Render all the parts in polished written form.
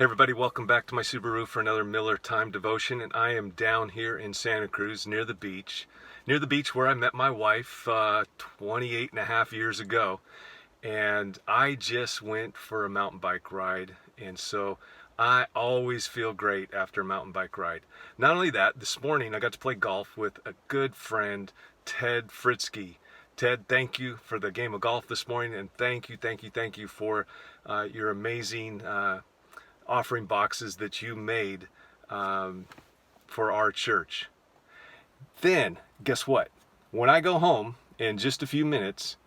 Hey everybody, welcome back to my Subaru for another Miller Time devotion, and I am down here in Santa Cruz near the beach where I met my wife 28 and a half years ago, and I just went for a mountain bike ride, and so I always feel great after a mountain bike ride. Not only that, this morning I got to play golf with a good friend, Ted Fritzke. Ted, thank you for the game of golf this morning, and thank you for your amazing offering boxes that you made for our church. Then, guess what? When I go home in just a few minutes,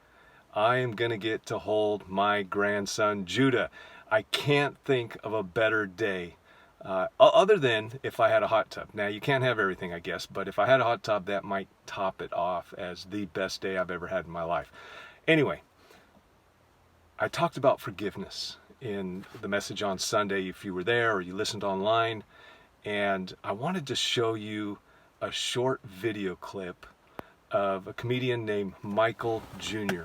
I am going to get to hold my grandson, Judah. I can't think of a better day, other than if I had a hot tub. Now, you can't have everything, I guess, but if I had a hot tub, that might top it off as the best day I've ever had in my life. Anyway, I talked about forgiveness in the message on Sunday, if you were there or you listened online, and I wanted to show you a short video clip of a comedian named Michael Jr.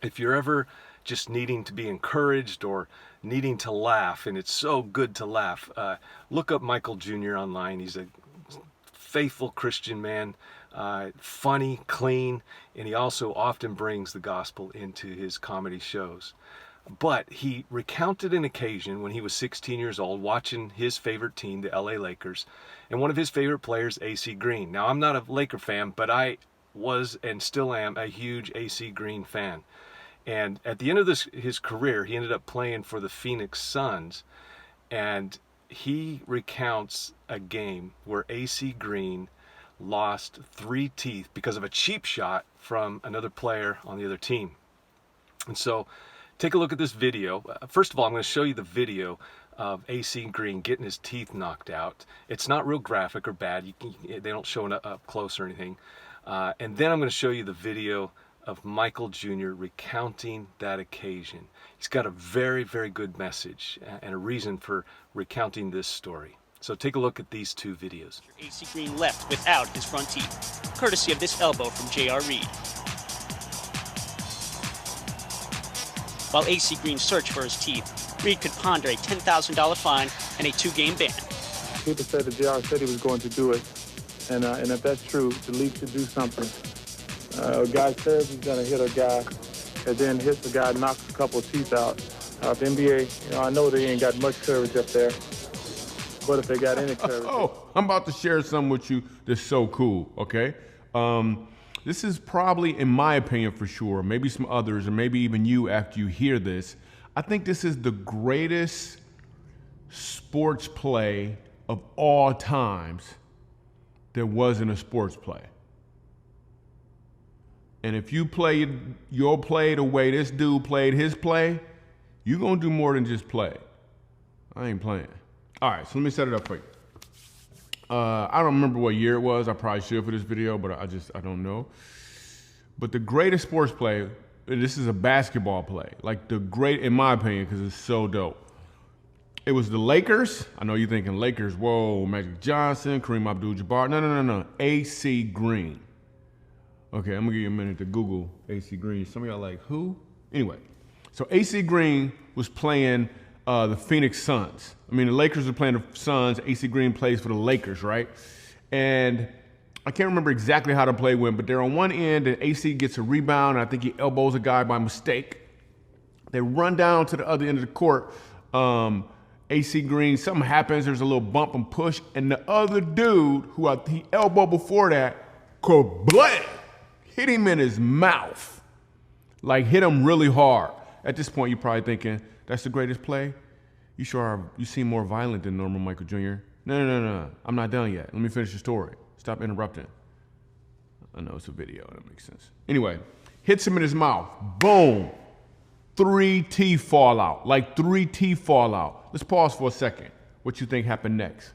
If you're ever just needing to be encouraged or needing to laugh, and it's so good to laugh, look up Michael Jr. online. He's a faithful Christian man, funny, clean, and he also often brings the gospel into his comedy shows. But he recounted an occasion when he was 16 years old watching his favorite team, the LA Lakers, and one of his favorite players, AC Green. Now, I'm not a Laker fan, but I was and still am a huge AC Green fan. And at the end of his career, he ended up playing for the Phoenix Suns, and he recounts a game where AC Green lost 3 teeth because of a cheap shot from another player on the other team. And so take a look at this video. First of all, I'm going to show you the video of AC Green getting his teeth knocked out. It's not real graphic or bad. They don't show it up close or anything. And then I'm going to show you the video of Michael Jr. recounting that occasion. He's got a very, very good message and a reason for recounting this story. So take a look at these 2 videos. AC Green left without his front teeth, courtesy of this elbow from J.R. Reed. While AC Green searched for his teeth, Reed could ponder a $10,000 fine and a 2-game ban. People said that J.R. said he was going to do it, and if that's true, the league should do something. A guy says he's going to hit a guy, and then hits the guy, knocks a couple of teeth out. The NBA, I know they ain't got much courage up there, but if they got any courage... Oh, I'm about to share something with you that's so cool, okay? This is probably, in my opinion for sure, maybe some others, or maybe even you after you hear this, I think this is the greatest sports play of all times there wasn't a sports play. And if you played your play the way this dude played his play, you're going to do more than just play. I ain't playing. All right, so let me set it up for you. I don't remember what year it was. I probably should for this video, but I don't know. But the greatest sports play, and this is a basketball play, like in my opinion, because it's so dope. It was the Lakers. I know you're thinking Lakers, whoa, Magic Johnson, Kareem Abdul-Jabbar. No. AC Green. Okay, I'm gonna give you a minute to Google AC Green. Some of y'all like, who? Anyway, so AC Green was playing the Phoenix Suns. I mean, the Lakers are playing the Suns. AC Green plays for the Lakers, right? And I can't remember exactly how the play went, but they're on one end, and AC gets a rebound, and I think he elbows a guy by mistake. They run down to the other end of the court. AC Green, something happens. There's a little bump and push, and the other dude who he elbowed before that, kablam, hit him in his mouth. Like, hit him really hard. At this point, you're probably thinking, that's the greatest play? You sure are. You seem more violent than normal, Michael Jr. No. I'm not done yet. Let me finish the story. Stop interrupting. I know it's a video. That makes sense. Anyway, hits him in his mouth. Boom. 3 teeth fall out. Like 3 teeth fall out. Let's pause for a second. What you think happened next?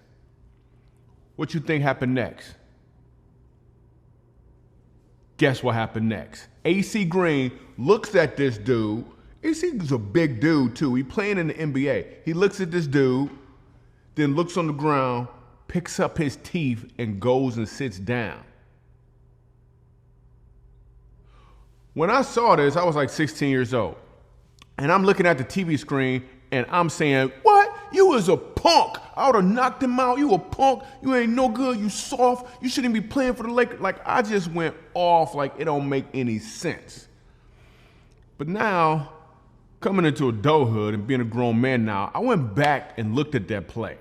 Guess what happened next? AC Green looks at this dude. AC's a big dude too. He playing in the NBA. He looks at this dude, then looks on the ground, picks up his teeth, and goes and sits down. When I saw this, I was like 16 years old. And I'm looking at the TV screen and I'm saying, what? You was a punk. I would have knocked him out. You a punk. You ain't no good. You soft. You shouldn't be playing for the Lakers. Like, I just went off like it don't make any sense. But now, coming into adulthood and being a grown man now, I went back and looked at that play.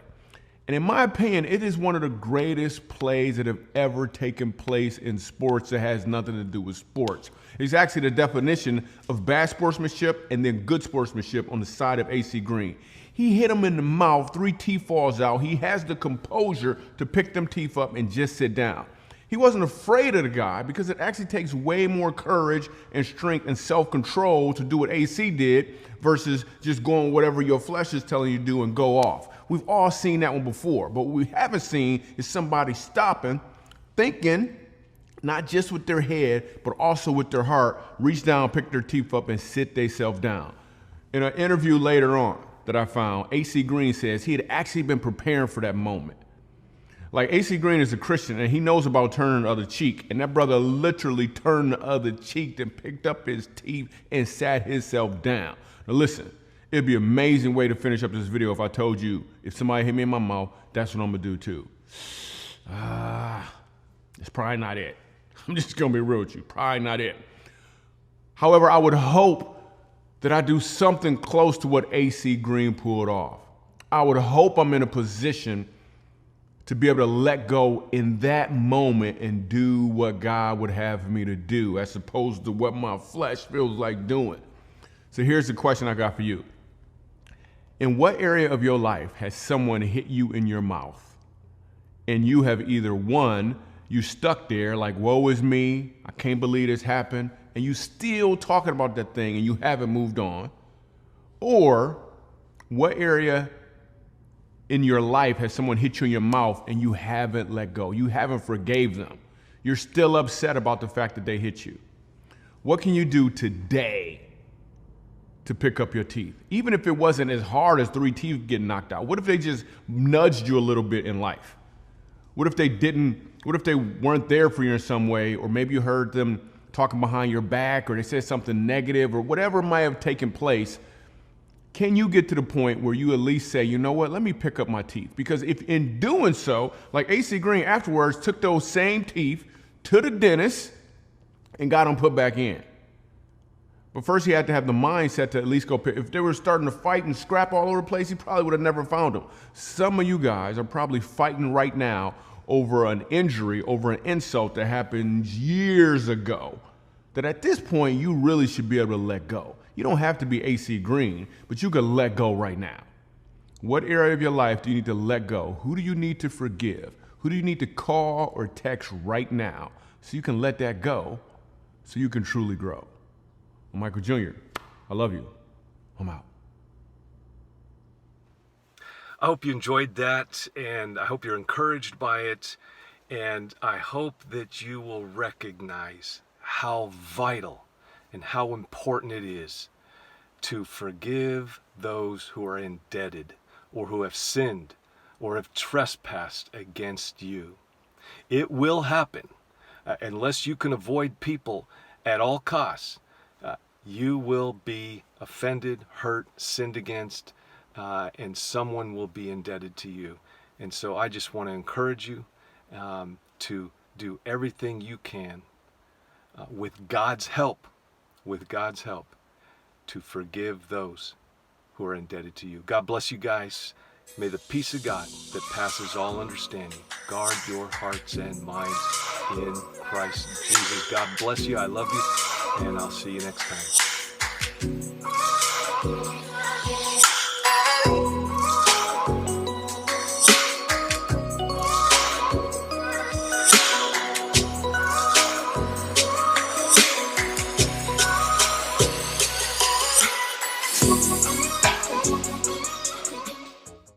And in my opinion, it is one of the greatest plays that have ever taken place in sports that has nothing to do with sports. It's actually the definition of bad sportsmanship and then good sportsmanship on the side of AC Green. He hit him in the mouth, 3 teeth falls out. He has the composure to pick them teeth up and just sit down. He wasn't afraid of the guy because it actually takes way more courage and strength and self-control to do what AC did versus just going whatever your flesh is telling you to do and go off. We've all seen that one before, but what we haven't seen is somebody stopping, thinking, not just with their head, but also with their heart, reach down, pick their teeth up, and sit themselves down. In an interview later on that I found, AC Green says he had actually been preparing for that moment. Like, AC Green is a Christian, and he knows about turning the other cheek, and that brother literally turned the other cheek and picked up his teeth and sat himself down. Now listen, it'd be an amazing way to finish up this video if I told you, if somebody hit me in my mouth, that's what I'm gonna do too. It's probably not it. I'm just gonna be real with you, probably not it. However, I would hope that I do something close to what AC Green pulled off. I would hope I'm in a position to be able to let go in that moment and do what God would have me to do as opposed to what my flesh feels like doing. So here's the question I got for you. In what area of your life has someone hit you in your mouth and you have either one, you stuck there like, woe is me, I can't believe this happened, and you still talking about that thing and you haven't moved on? Or what area in your life has someone hit you in your mouth and you haven't let go? You haven't forgave them. You're still upset about the fact that they hit you. What can you do today to pick up your teeth? Even if it wasn't as hard as 3 teeth getting knocked out. What if they just nudged you a little bit in life? What if they weren't there for you in some way, or maybe you heard them talking behind your back, or they said something negative, or whatever might have taken place? Can you get to the point where you at least say, you know what, let me pick up my teeth? Because if in doing so, like AC Green afterwards took those same teeth to the dentist and got them put back in. But first he had to have the mindset to at least go pick. If they were starting to fight and scrap all over the place, he probably would have never found them. Some of you guys are probably fighting right now over an injury, over an insult that happened years ago, that at this point you really should be able to let go. You don't have to be AC Green, but you can let go right now. What area of your life do you need to let go? Who do you need to forgive? Who do you need to call or text right now so you can let that go, so you can truly grow? I'm Michael Jr. I love you. I'm out. I hope you enjoyed that, and I hope you're encouraged by it, and I hope that you will recognize how vital and how important it is to forgive those who are indebted or who have sinned or have trespassed against you. It will happen unless you can avoid people at all costs. You will be offended, hurt, sinned against, and someone will be indebted to you. And so I just want to encourage you to do everything you can with God's help, to forgive those who are indebted to you. God bless you guys. May the peace of God that passes all understanding guard your hearts and minds in Christ Jesus. God bless you. I love you, and I'll see you next time.